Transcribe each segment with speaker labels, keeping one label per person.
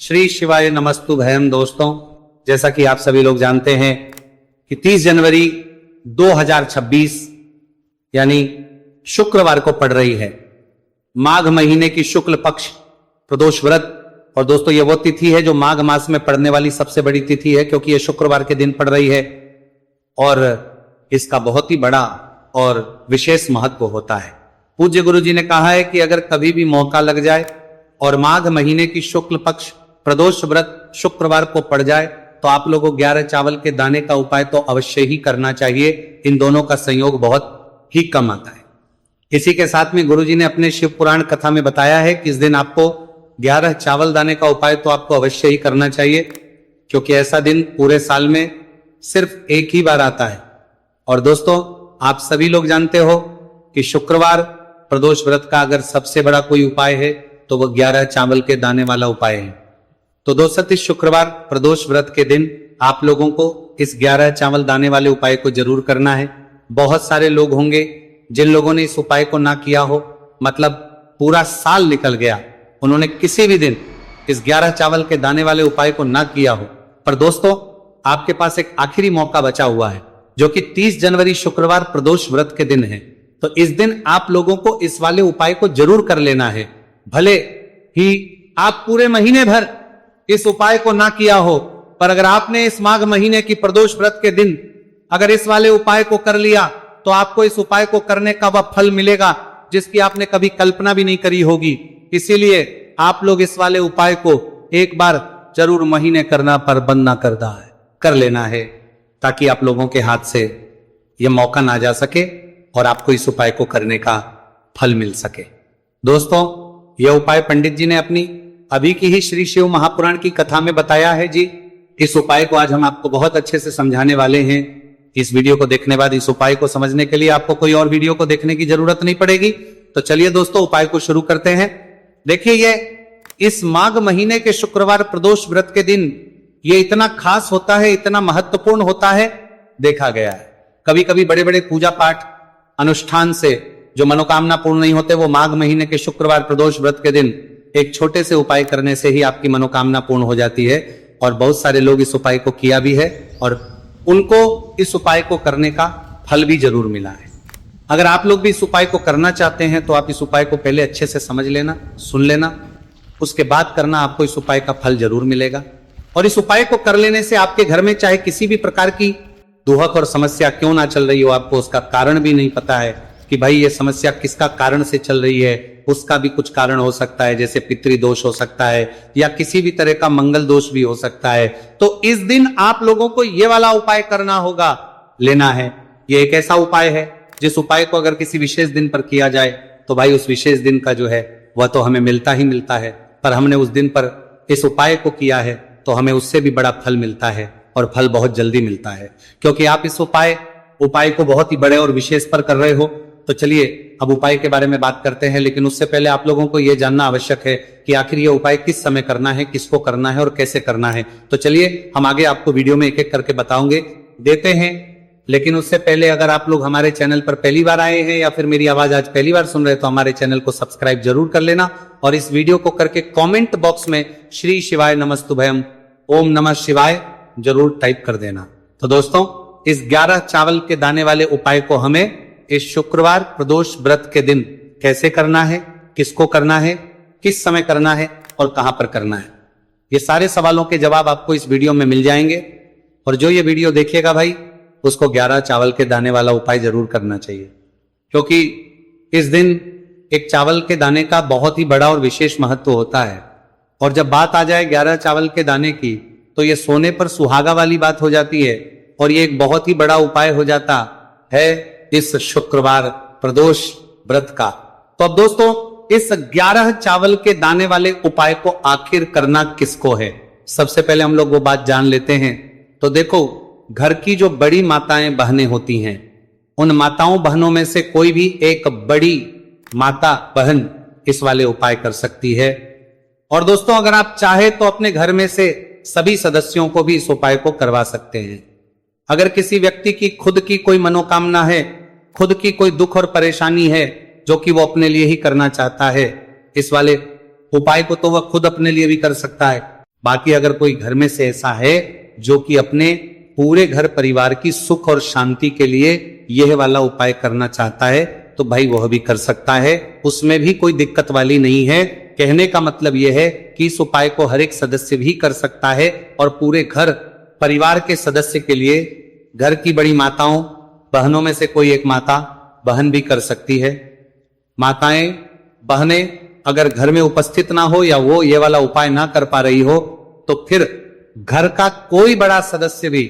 Speaker 1: श्री शिवाय नमस्तु भयम। दोस्तों, जैसा कि आप सभी लोग जानते हैं कि 30 जनवरी 2026 यानी शुक्रवार को पड़ रही है माघ महीने की शुक्ल पक्ष प्रदोष व्रत। और दोस्तों, ये वो तिथि है जो माघ मास में पड़ने वाली सबसे बड़ी तिथि है, क्योंकि ये शुक्रवार के दिन पड़ रही है और इसका बहुत ही बड़ा और विशेष महत्व होता है। पूज्य गुरु जी ने कहा है कि अगर कभी भी मौका लग जाए और माघ महीने की शुक्ल पक्ष प्रदोष व्रत शुक्रवार को पड़ जाए तो आप लोगों को 11 चावल के दाने का उपाय तो अवश्य ही करना चाहिए। इन दोनों का संयोग बहुत ही कम आता है। इसी के साथ में गुरु जी ने अपने शिव पुराण कथा में बताया है कि इस दिन आपको 11 चावल दाने का उपाय तो आपको अवश्य ही करना चाहिए, क्योंकि ऐसा दिन पूरे साल में सिर्फ एक ही बार आता है। और दोस्तों, आप सभी लोग जानते हो कि शुक्रवार प्रदोष व्रत का अगर सबसे बड़ा कोई उपाय है तो वह 11 चावल के दाने वाला उपाय है। तो दोस्तों, इस शुक्रवार प्रदोष व्रत के दिन आप लोगों को इस 11 चावल दाने वाले उपाय को जरूर करना है। बहुत सारे लोग होंगे जिन लोगों ने इस उपाय को ना किया हो, मतलब पूरा साल निकल गया, उन्होंने किसी भी दिन इस 11 चावल के दाने वाले उपाय को ना किया हो। पर दोस्तों, आपके पास एक आखिरी मौका बचा हुआ है, जो कि 30 जनवरी शुक्रवार प्रदोष व्रत के दिन है। तो इस दिन आप लोगों को इस वाले उपाय को जरूर कर लेना है। भले ही आप पूरे महीने भर इस उपाय को ना किया हो, पर अगर आपने इस माघ महीने की प्रदोष व्रत के दिन अगर इस वाले उपाय को कर लिया तो आपको इस उपाय को करने का वह फल मिलेगा जिसकी आपने कभी कल्पना भी नहीं करी होगी। इसीलिए आप लोग इस वाले उपाय को एक बार जरूर महीने करना पर बंद ना कर लेना है, ताकि आप लोगों के हाथ से यह मौका ना जा सके और आपको इस उपाय को करने का फल मिल सके। दोस्तों, यह उपाय पंडित जी ने अपनी अभी की ही श्री शिव महापुराण की कथा में बताया है जी। इस उपाय को आज हम आपको बहुत अच्छे से समझाने वाले हैं। इस वीडियो को देखने बाद इस उपाय को समझने के लिए आपको कोई और वीडियो को देखने की जरूरत नहीं पड़ेगी। तो चलिए दोस्तों, उपाय को शुरू करते हैं। देखिए, ये इस माघ महीने के शुक्रवार प्रदोष व्रत के दिन ये इतना खास होता है, इतना महत्वपूर्ण होता है, देखा गया है। कभी कभी बड़े बड़े पूजा पाठ अनुष्ठान से जो मनोकामना पूर्ण नहीं होते, वो माघ महीने के शुक्रवार प्रदोष व्रत के दिन एक छोटे से उपाय करने से ही आपकी मनोकामना पूर्ण हो जाती है। और बहुत सारे लोग इस उपाय को किया भी है और उनको इस उपाय को करने का फल भी जरूर मिला है। अगर आप लोग भी इस उपाय को करना चाहते हैं तो आप इस उपाय को पहले अच्छे से समझ लेना, सुन लेना, उसके बाद करना, आपको इस उपाय का फल जरूर मिलेगा। और इस उपाय को कर लेने से आपके घर में चाहे किसी भी प्रकार की दुहक और समस्या क्यों ना चल रही हो, आपको उसका कारण भी नहीं पता है कि भाई ये समस्या किसका कारण से चल रही है, उसका भी कुछ कारण हो सकता है, जैसे पितृदोष हो सकता है या किसी भी तरह का मंगल दोष भी हो सकता है। तो इस दिन आप लोगों को ये वाला उपाय करना होगा, लेना है। ये एक ऐसा उपाय है जिस उपाय को अगर किसी विशेष दिन पर किया जाए तो भाई उस विशेष दिन का जो है वह तो हमें मिलता ही मिलता है, पर हमने उस दिन पर इस उपाय को किया है तो हमें उससे भी बड़ा फल मिलता है, और फल बहुत जल्दी मिलता है, क्योंकि आप इस उपाय को बहुत ही बड़े और विशेष पर कर रहे हो। तो चलिए अब उपाय के बारे में बात करते हैं, लेकिन उससे पहले आप लोगों को यह जानना आवश्यक है कि आखिर ये उपाय किस समय करना है, किसको करना है और कैसे करना है। तो चलिए हम आगे आपको वीडियो में एक एक करके बताओगे देते हैं। लेकिन उससे पहले अगर आप लोग हमारे चैनल पर पहली बार आए हैं या फिर मेरी आवाज आज पहली बार सुन रहे हैं तो हमारे चैनल को सब्सक्राइब जरूर कर लेना, और इस वीडियो को करके कमेंट बॉक्स में श्री शिवाय नमस्तुभयम ओम नमः शिवाय जरूर टाइप कर देना। तो दोस्तों, इस 11 चावल के दाने वाले उपाय को हमें इस शुक्रवार प्रदोष व्रत के दिन कैसे करना है, किसको करना है, किस समय करना है और कहां पर करना है, ये सारे सवालों के जवाब आपको इस वीडियो में मिल जाएंगे। और जो ये वीडियो देखेगा भाई, उसको 11 चावल के दाने वाला उपाय जरूर करना चाहिए, क्योंकि इस दिन एक चावल के दाने का बहुत ही बड़ा और विशेष महत्व होता है। और जब बात आ जाए 11 चावल के दाने की, तो ये सोने पर सुहागा वाली बात हो जाती है, और ये एक बहुत ही बड़ा उपाय हो जाता है इस शुक्रवार प्रदोष व्रत का। तो अब दोस्तों, इस 11 चावल के दाने वाले उपाय को आखिर करना किसको है, सबसे पहले हम लोग वो बात जान लेते हैं। तो देखो, घर की जो बड़ी माताएं बहनें होती हैं, उन माताओं बहनों में से कोई भी एक बड़ी माता बहन इस वाले उपाय कर सकती है। और दोस्तों, अगर आप चाहे तो अपने घर में से सभी सदस्यों को भी इस उपाय को करवा सकते हैं। अगर किसी व्यक्ति की खुद की कोई मनोकामना है, खुद की कोई दुख और परेशानी है जो कि वो अपने लिए ही करना चाहता है, इस वाले उपाय को तो वह खुद अपने लिए भी कर सकता है। बाकी अगर कोई घर में से ऐसा है जो कि अपने पूरे घर परिवार की सुख और शांति के लिए यह वाला उपाय करना चाहता है तो भाई वह भी कर सकता है, उसमें भी कोई दिक्कत वाली नहीं है। कहने का मतलब यह है कि इस उपाय को हर एक सदस्य भी कर सकता है और पूरे घर परिवार के सदस्य के लिए घर की बड़ी माताओं बहनों में से कोई एक माता बहन भी कर सकती है। माताएं बहनें अगर घर में उपस्थित ना हो या वो ये वाला उपाय ना कर पा रही हो तो फिर घर का कोई बड़ा सदस्य भी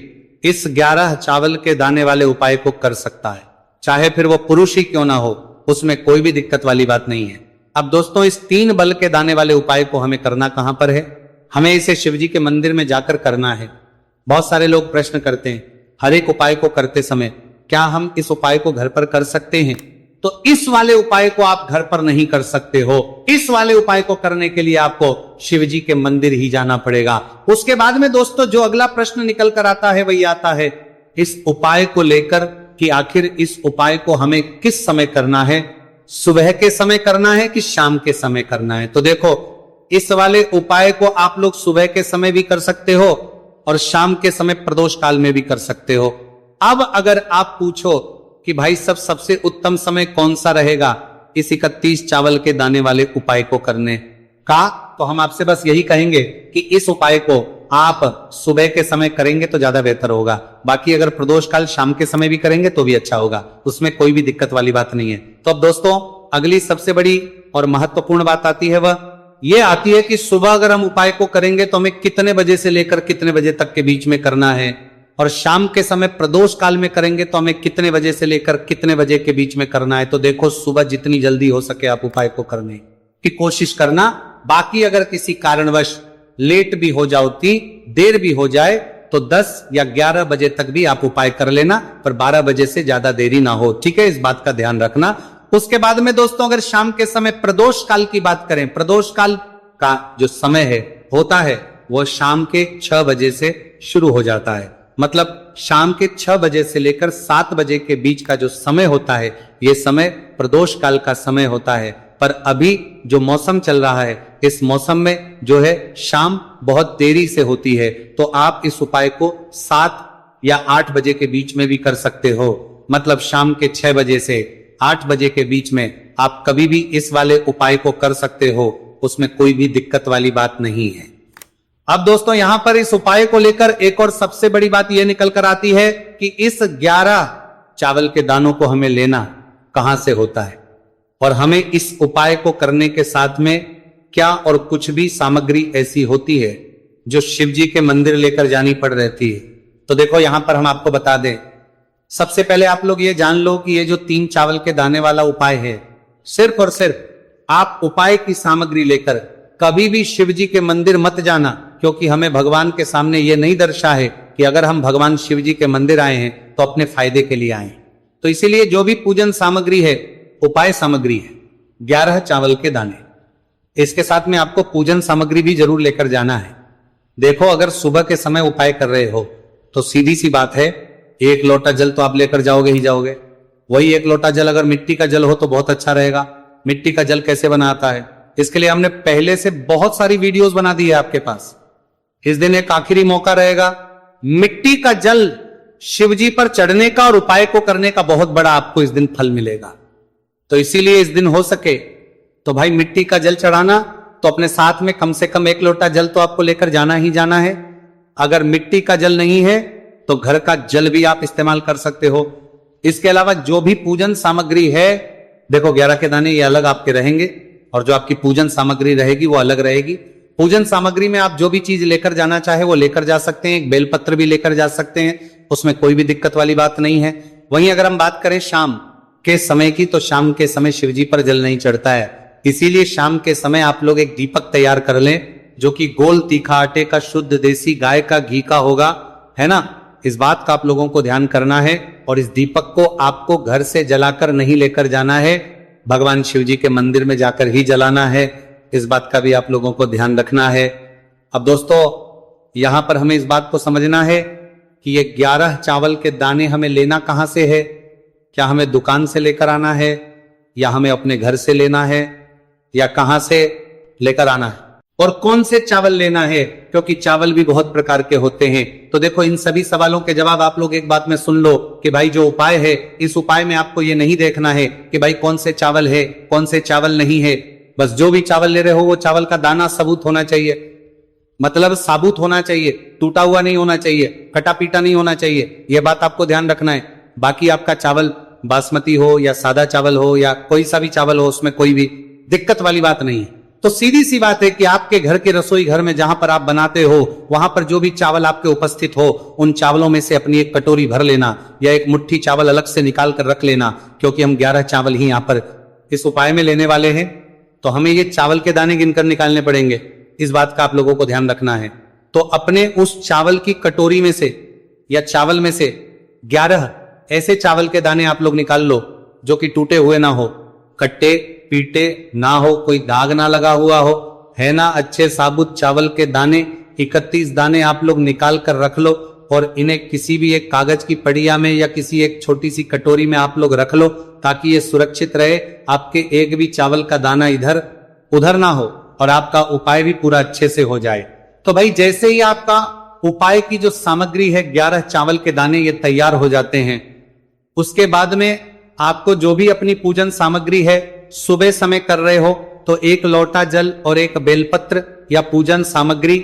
Speaker 1: इस 11 चावल के दाने वाले उपाय को कर सकता है, चाहे फिर वो पुरुष ही क्यों ना हो, उसमें कोई भी दिक्कत वाली बात नहीं है। अब दोस्तों इस 3 बल के दाने वाले उपाय को हमें करना कहां पर है? हमें इसे शिवजी के मंदिर में जाकर करना है। बहुत सारे लोग प्रश्न करते हैं हर एक उपाय को करते समय क्या हम इस उपाय को घर पर कर सकते हैं? तो इस वाले उपाय को आप घर पर नहीं कर सकते हो। इस वाले उपाय को करने के लिए आपको शिवजी के मंदिर ही जाना पड़ेगा। उसके बाद में दोस्तों जो अगला प्रश्न निकल कर आता है वही आता है इस उपाय को लेकर कि आखिर इस उपाय को हमें किस समय करना है, सुबह के समय करना है कि शाम के समय करना है? तो देखो इस वाले उपाय को आप लोग सुबह के समय भी कर सकते हो और शाम के समय प्रदोष काल में भी कर सकते हो। अब अगर आप पूछो कि भाई सबसे उत्तम समय कौन सा रहेगा इस 31 चावल के दाने वाले उपाय को करने का, तो हम आपसे बस यही कहेंगे कि इस उपाय को आप सुबह के समय करेंगे तो ज्यादा बेहतर होगा। बाकी अगर प्रदोष काल शाम के समय भी करेंगे तो भी अच्छा होगा, उसमें कोई भी दिक्कत वाली बात नहीं है। तो अब दोस्तों अगली सबसे बड़ी और महत्वपूर्ण बात आती है, वह ये आती है कि सुबह अगर हम उपाय को करेंगे तो हमें कितने बजे से लेकर कितने बजे तक के बीच में करना है, और शाम के समय प्रदोष काल में करेंगे तो हमें कितने बजे से लेकर कितने बजे के बीच में करना है। तो देखो सुबह जितनी जल्दी हो सके आप उपाय को करने की कोशिश करना। बाकी अगर किसी कारणवश लेट भी हो जाती, देर भी हो जाए तो 10 या 11 बजे तक भी आप उपाय कर लेना, पर 12 बजे से ज्यादा देरी ना हो, ठीक है? इस बात का ध्यान रखना। उसके बाद में दोस्तों अगर शाम के समय प्रदोष काल की बात करें, प्रदोष काल का जो समय है होता है वो शाम के 6 बजे से शुरू हो जाता है। मतलब शाम के 6 बजे से लेकर 7 बजे के बीच का जो समय होता है ये समय प्रदोष काल का समय होता है। पर अभी जो मौसम चल रहा है इस मौसम में जो है शाम बहुत देरी से होती है, तो आप इस उपाय को 7 या 8 बजे के बीच में भी कर सकते हो। मतलब शाम के 6 बजे से 8 बजे के बीच में आप कभी भी इस वाले उपाय को कर सकते हो, उसमें कोई भी दिक्कत वाली बात नहीं है। अब दोस्तों यहां पर इस उपाय को लेकर एक और सबसे बड़ी बात यह निकल कर आती है कि इस 11 चावल के दानों को हमें लेना कहां से होता है, और हमें इस उपाय को करने के साथ में क्या और कुछ भी सामग्री ऐसी होती है जो शिव जी के मंदिर लेकर जानी पड़ रहती है। तो देखो यहां पर हम आपको बता दें, सबसे पहले आप लोग ये जान लो कि ये जो 3 चावल के दाने वाला उपाय है, सिर्फ और सिर्फ आप उपाय की सामग्री लेकर कभी भी शिव जी के मंदिर मत जाना, क्योंकि हमें भगवान के सामने ये नहीं दर्शा है कि अगर हम भगवान शिव जी के मंदिर आए हैं तो अपने फायदे के लिए आए। तो इसीलिए जो भी पूजन सामग्री है उपाय सामग्री है 11 चावल के दाने, इसके साथ में आपको पूजन सामग्री भी जरूर लेकर जाना है। देखो अगर सुबह के समय उपाय कर रहे हो तो सीधी सी बात है 1 लोटा जल तो आप लेकर जाओगे ही जाओगे। वही 1 लोटा जल अगर मिट्टी का जल हो तो बहुत अच्छा रहेगा। मिट्टी का जल कैसे बनाता है इसके लिए हमने पहले से बहुत सारी वीडियोस बना दी है आपके पास। इस दिन एक आखिरी मौका रहेगा, मिट्टी का जल शिवजी पर चढ़ने का और उपाय को करने का बहुत बड़ा आपको इस दिन फल मिलेगा। तो इसीलिए इस दिन हो सके तो भाई मिट्टी का जल चढ़ाना, तो अपने साथ में कम से कम 1 लोटा जल तो आपको लेकर जाना ही जाना है। अगर मिट्टी का जल नहीं है तो घर का जल भी आप इस्तेमाल कर सकते हो। इसके अलावा जो भी पूजन सामग्री है, देखो 11 के दाने ये अलग आपके रहेंगे और जो आपकी पूजन सामग्री रहेगी वो अलग रहेगी। पूजन सामग्री में आप जो भी चीज लेकर जाना चाहे वो लेकर जा सकते हैं। एक बेलपत्र भी लेकर जा सकते हैं, उसमें कोई भी दिक्कत वाली बात नहीं है। वहीं अगर हम बात करें शाम के समय की, तो शाम के समय शिवजी पर जल नहीं चढ़ता है। इसीलिए शाम के समय आप लोग एक दीपक तैयार कर लें जो कि गोल तीखा आटे का शुद्ध देसी गाय का घी का होगा, है ना? इस बात का आप लोगों को ध्यान करना है। और इस दीपक को आपको घर से जलाकर नहीं लेकर जाना है, भगवान शिवजी के मंदिर में जाकर ही जलाना है। इस बात का भी आप लोगों को ध्यान रखना है। अब दोस्तों यहां पर हमें इस बात को समझना है कि ये 11 चावल के दाने हमें लेना कहां से है। क्या हमें दुकान से लेकर आना है, या हमें अपने घर से लेना है, या कहां से लेकर आना है? और कौन से चावल लेना है, क्योंकि चावल भी बहुत प्रकार के होते हैं। तो देखो, इन सभी सवालों के जवाब आप लोग एक बात में सुन लो कि भाई जो उपाय है, इस उपाय में आपको ये नहीं देखना है कि भाई कौन से चावल है, कौन से चावल नहीं है। बस जो भी चावल ले रहे हो वो चावल का दाना सबूत होना चाहिए, मतलब साबुत होना चाहिए, टूटा हुआ नहीं होना चाहिए, कटा पीटा नहीं होना चाहिए। यह बात आपको ध्यान रखना है। बाकी आपका चावल बासमती हो या सादा चावल हो या कोई सा भी चावल हो, उसमें कोई भी दिक्कत वाली बात नहीं है। तो सीधी सी बात है कि आपके घर के रसोई घर में जहां पर आप बनाते हो, वहां पर जो भी चावल आपके उपस्थित हो, उन चावलों में से अपनी एक कटोरी भर लेना या एक मुट्ठी चावल अलग से निकाल कर रख लेना, क्योंकि हम 11 चावल ही यहां पर इस उपाय में लेने वाले हैं। तो हमें ये चावल के दाने गिनकर निकालने पड़ेंगे, इस बात का आप लोगों को ध्यान रखना है। तो अपने उस चावल की कटोरी में से या चावल में से 11 ऐसे चावल के दाने आप लोग निकाल लो जो कि टूटे हुए ना हो, कट्टे पीटे ना हो, कोई दाग ना लगा हुआ हो, है ना। अच्छे साबुत चावल के दाने 31 दाने आप लोग निकाल कर रख लो और इन्हें किसी भी एक कागज की पड़िया में या किसी एक छोटी सी कटोरी में आप लोग रख लो, ताकि ये सुरक्षित रहे, आपके एक भी चावल का दाना इधर उधर ना हो और आपका उपाय भी पूरा अच्छे से हो जाए। तो भाई जैसे ही आपका उपाय की जो सामग्री है 11 चावल के दाने ये तैयार हो जाते हैं, उसके बाद में आपको जो भी अपनी पूजन सामग्री है सुबह समय कर रहे हो तो 1 लोटा जल और 1 बेलपत्र या पूजन सामग्री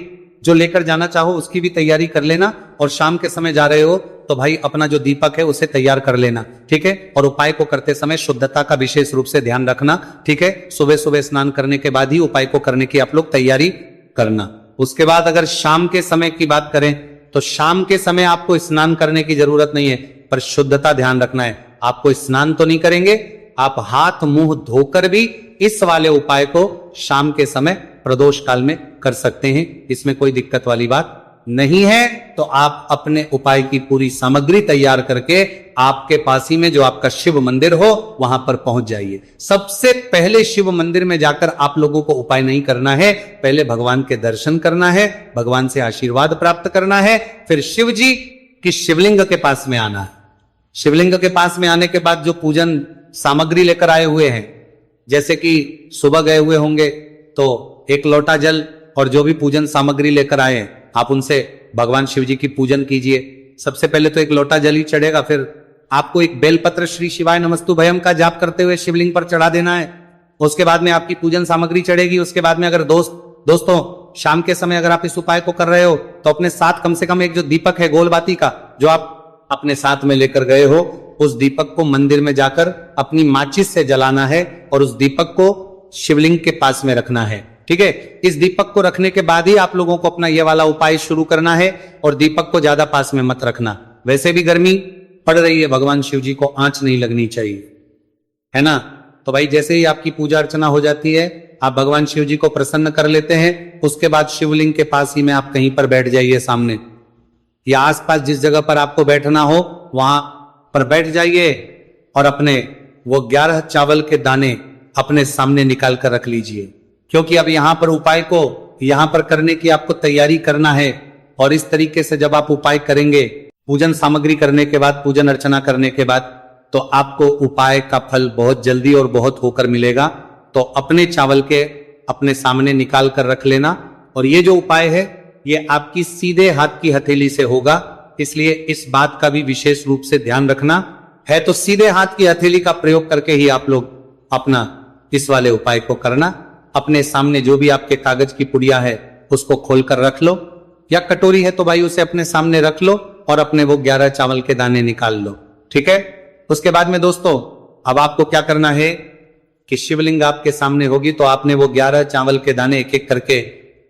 Speaker 1: जो लेकर जाना चाहो उसकी भी तैयारी कर लेना। और शाम के समय जा रहे हो तो भाई अपना जो दीपक है उसे तैयार कर लेना, ठीक है। और उपाय को करते समय शुद्धता का विशेष रूप से ध्यान रखना, ठीक है। सुबह सुबह स्नान करने के बाद ही उपाय को करने की आप लोग तैयारी करना। उसके बाद अगर शाम के समय की बात करें तो शाम के समय आपको स्नान करने की जरूरत नहीं है, पर शुद्धता ध्यान रखना है। आपको स्नान तो नहीं करेंगे, आप हाथ मुंह धोकर भी इस वाले उपाय को शाम के समय प्रदोष काल में कर सकते हैं, इसमें कोई दिक्कत वाली बात नहीं है। तो आप अपने उपाय की पूरी सामग्री तैयार करके आपके पास ही में जो आपका शिव मंदिर हो वहां पर पहुंच जाइए। सबसे पहले शिव मंदिर में जाकर आप लोगों को उपाय नहीं करना है, पहले भगवान के दर्शन करना है, भगवान से आशीर्वाद प्राप्त करना है, फिर शिव जी की शिवलिंग के पास में आना है। शिवलिंग के पास में आने के बाद जो पूजन सामग्री लेकर आए हुए हैं, जैसे कि सुबह गए हुए होंगे तो 1 लोटा जल और जो भी पूजन सामग्री लेकर आए हैं आप उनसे भगवान शिव जी की पूजन कीजिए। सबसे पहले तो 1 लोटा जल ही चढ़ेगा, फिर आपको एक बेलपत्र श्री शिवाय नमस्तु भयम का जाप करते हुए शिवलिंग पर चढ़ा देना है। उसके बाद में आपकी पूजन सामग्री चढ़ेगी। उसके बाद में अगर दोस्तों शाम के समय अगर आप इस उपाय को कर रहे हो तो अपने साथ कम से कम एक जो दीपक है गोल बाती का जो आप अपने साथ में लेकर गए हो, उस दीपक को मंदिर में जाकर अपनी माचिस से जलाना है और उस दीपक को शिवलिंग के पास में रखना है, ठीक है। इस दीपक को रखने के बाद ही आप लोगों को अपना यह वाला उपाय शुरू करना है और दीपक को ज्यादा पास में मत रखना। वैसे भी गर्मी पड़ रही है, भगवान शिव जी को आंच नहीं लगनी चाहिए, है ना। तो भाई जैसे ही आपकी पूजा अर्चना हो जाती है, आप भगवान शिव जी को प्रसन्न कर लेते हैं, उसके बाद शिवलिंग के पास ही में आप कहीं पर बैठ जाइए सामने या आसपास जिस जगह पर आपको बैठना हो वहां पर बैठ जाइए और अपने वो 11 चावल के दाने अपने सामने निकाल कर रख लीजिए, क्योंकि अब यहां पर उपाय को यहां पर करने की आपको तैयारी करना है। और इस तरीके से जब आप उपाय करेंगे, पूजन सामग्री करने के बाद, पूजन अर्चना करने के बाद, तो आपको उपाय का फल बहुत जल्दी और बहुत होकर मिलेगा। तो अपने चावल के अपने सामने निकाल कर रख लेना। और ये जो उपाय है ये आपकी सीधे हाथ की हथेली से होगा, इसलिए इस बात का भी विशेष रूप से ध्यान रखना है। तो सीधे हाथ की हथेली का प्रयोग करके ही आप लोग अपना इस वाले उपाय को करना। अपने सामने जो भी आपके कागज की पुड़िया है उसको खोलकर रख लो, या कटोरी है तो भाई उसे अपने सामने रख लो और अपने वो 11 चावल के दाने निकाल लो, ठीक है। उसके बाद में दोस्तों अब आपको क्या करना है कि शिवलिंग आपके सामने होगी तो आपने वो 11 चावल के दाने एक एक करके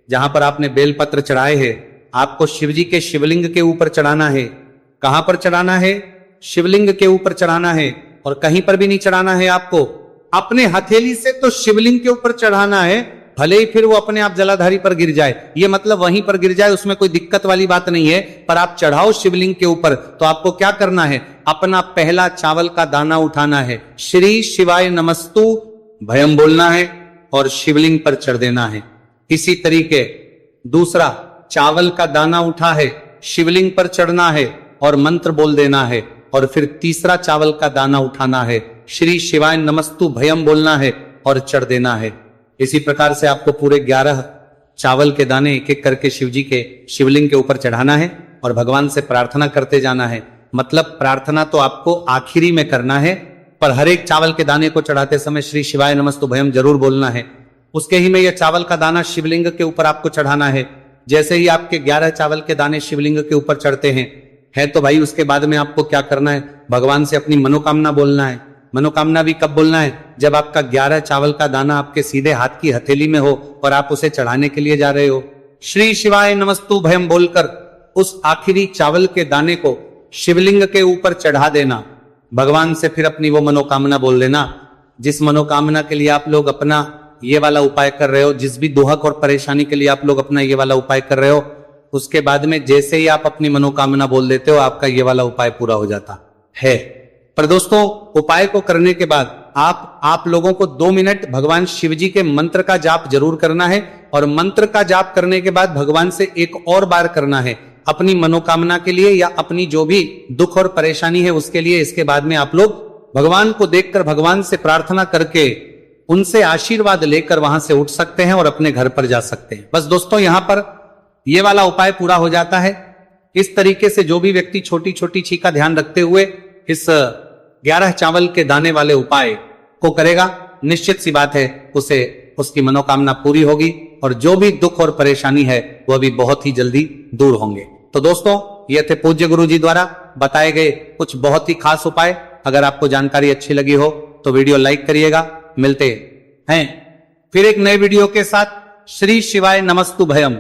Speaker 1: जहां पर आपने बेलपत्र चढ़ाए हैं आपको शिवजी के शिवलिंग के ऊपर चढ़ाना है। कहां पर चढ़ाना है? शिवलिंग के ऊपर चढ़ाना है। और कहीं पर भी नहीं चढ़ाना है, आपको अपने हथेली से तो शिवलिंग के ऊपर चढ़ाना है, भले ही फिर वो अपने आप जलाधारी पर गिर जाए, ये मतलब वहीं पर गिर जाए, उसमें कोई दिक्कत वाली बात नहीं है। पर आप चढ़ाओ शिवलिंग के ऊपर तो आपको क्या करना है, अपना पहला चावल का दाना उठाना है, श्री शिवाय नमस्तु भयम बोलना है और शिवलिंग पर चढ़ देना है। इसी तरीके दूसरा चावल का दाना उठा है, शिवलिंग पर चढ़ना है और मंत्र बोल देना है। और फिर तीसरा चावल का दाना उठाना है, श्री शिवाय नमस्तु भयम बोलना है और चढ़ देना है। इसी प्रकार से आपको पूरे 11 चावल के दाने एक एक करके शिव जी के शिवलिंग के ऊपर चढ़ाना है और भगवान से प्रार्थना करते जाना है। मतलब प्रार्थना तो आपको आखिरी में करना है, पर हर एक चावल के दाने को चढ़ाते समय श्री शिवाय नमस्तुभयम जरूर बोलना है। उसके ही में यह चावल का दाना शिवलिंग के ऊपर आपको चढ़ाना है। जैसे ही आपके 11 चावल के दाने शिवलिंग के ऊपर चढ़ते हैं है तो भाई उसके बाद में आपको क्या करना है, भगवान से अपनी मनोकामना बोलना है। मनोकामना भी कब बोलना है, जब आपका 11 चावल का दाना आपके सीधे हाथ की हथेली में हो और आप उसे चढ़ाने के लिए जा रहे हो। श्री शिवाय नमस्तुभयम बोलकर उस आखिरी चावल के दाने को शिवलिंग के ऊपर चढ़ा देना। भगवान से फिर अपनी वो मनोकामना बोल देना जिस मनोकामना के लिए आप लोग अपना ये वाला उपाय कर रहे हो, जिस भी दुहक और परेशानी के लिए आप लोग अपना ये वाला उपाय कर रहे हो। उसके बाद में जैसे ही आप अपनी मनोकामना बोल देते हो आपका ये वाला उपाय पूरा हो जाता है। पर दोस्तों उपाय को करने के बाद आप लोगों को 2 मिनट भगवान शिव जी के मंत्र का जाप जरूर करना है और मंत्र का जाप करने के बाद भगवान से एक और बार करना है अपनी मनोकामना के लिए या अपनी जो भी दुख और परेशानी है उसके लिए। इसके बाद में आप लोग भगवान को देखकर भगवान से प्रार्थना करके उनसे आशीर्वाद लेकर वहां से उठ सकते हैं और अपने घर पर जा सकते हैं। बस दोस्तों यहां पर यह वाला उपाय पूरा हो जाता है। इस तरीके से जो भी व्यक्ति छोटी छोटी चीज का ध्यान रखते हुए इस 11 चावल के दाने वाले उपाय को करेगा, निश्चित सी बात है उसे उसकी मनोकामना पूरी होगी और जो भी दुख और परेशानी है वह भी बहुत ही जल्दी दूर होंगे। तो दोस्तों ये थे पूज्य गुरु जी द्वारा बताए गए कुछ बहुत ही खास उपाय। अगर आपको जानकारी अच्छी लगी हो तो वीडियो लाइक करिएगा। मिलते हैं फिर एक नए वीडियो के साथ। श्री शिवाय नमस्तुभयम।